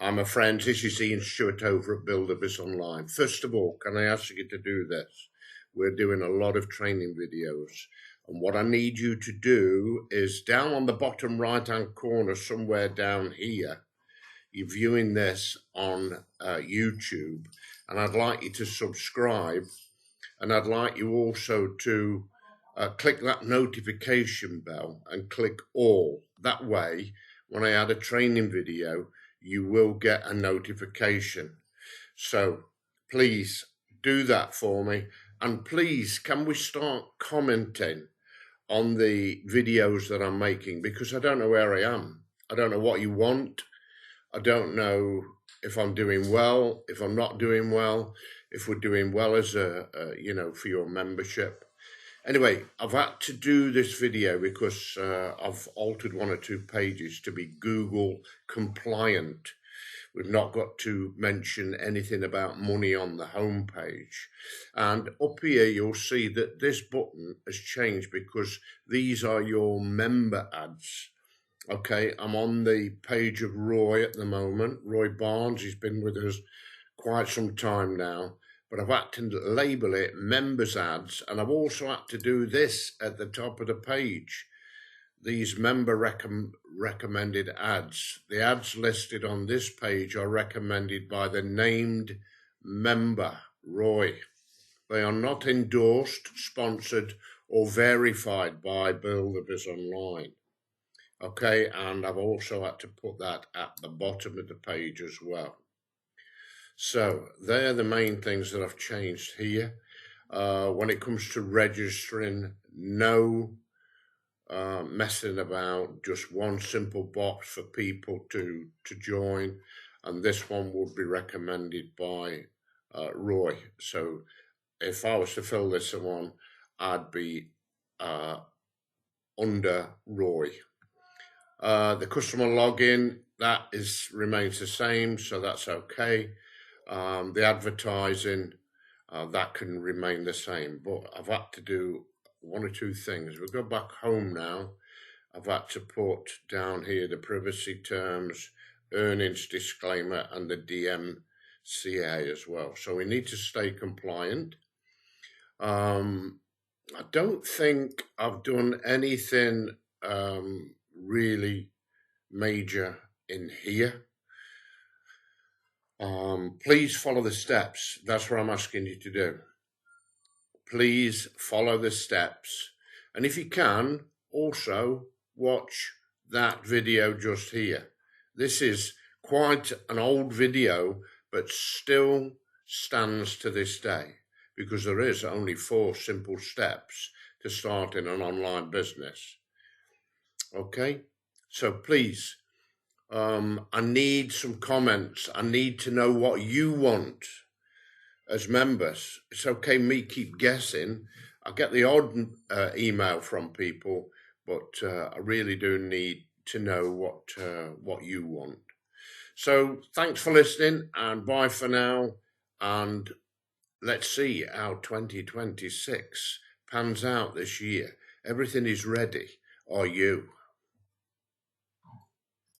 Hi, my friends, this is Ian Stewart over at Buildabizonline. First of all, can I ask you to do this? We're doing a lot of training videos, and what I need you to do is down on the bottom right-hand corner, somewhere down here, you're viewing this on YouTube, and I'd like you to subscribe, and I'd like you also to click that notification bell and click all. That way, when I add a training video, you will get a notification. So please do that for me. And please, can we start commenting on the videos that I'm making? Because I don't know where I am. I don't know what you want. I don't know if I'm doing well, if I'm not doing well, if we're doing well as for your membership. Anyway, I've had to do this video because I've altered one or two pages to be Google compliant. We've not got to mention anything about money on the home page. And up here, you'll see that this button has changed because these are your member ads. Okay, I'm on the page of Roy at the moment. Roy Barnes, he's been with us quite some time now. But I've had to label it members ads, and I've also had to do this at the top of the page. These member recommended ads. The ads listed on this page are recommended by the named member, Roy. They are not endorsed, sponsored, or verified by Buildabizonline. Okay, and I've also had to put that at the bottom of the page as well. So they're the main things that I've changed here. When it comes to registering, no messing about, just one simple box for people to join, and this one would be recommended by Roy. So if I was to fill this one, I'd be under Roy. The customer login, that remains the same, so that's okay. The advertising, that can remain the same, but I've had to do one or two things. We go back home now. I've had to put down here the privacy terms, earnings disclaimer, and the DMCA as well. So we need to stay compliant. I don't think I've done anything really major in here. Please follow the steps. That's what I'm asking you to do. Please follow the steps. And if you can, also watch that video just here. This is quite an old video, but still stands to this day because there is only 4 simple steps to starting an online business. Okay, so please, I need some comments. I need to know what you want as members. It's okay me keep guessing. I get the odd email from people, but I really do need to know what you want. So thanks for listening, and bye for now, and let's see how 2026 pans out this year. Everything is ready. Are you?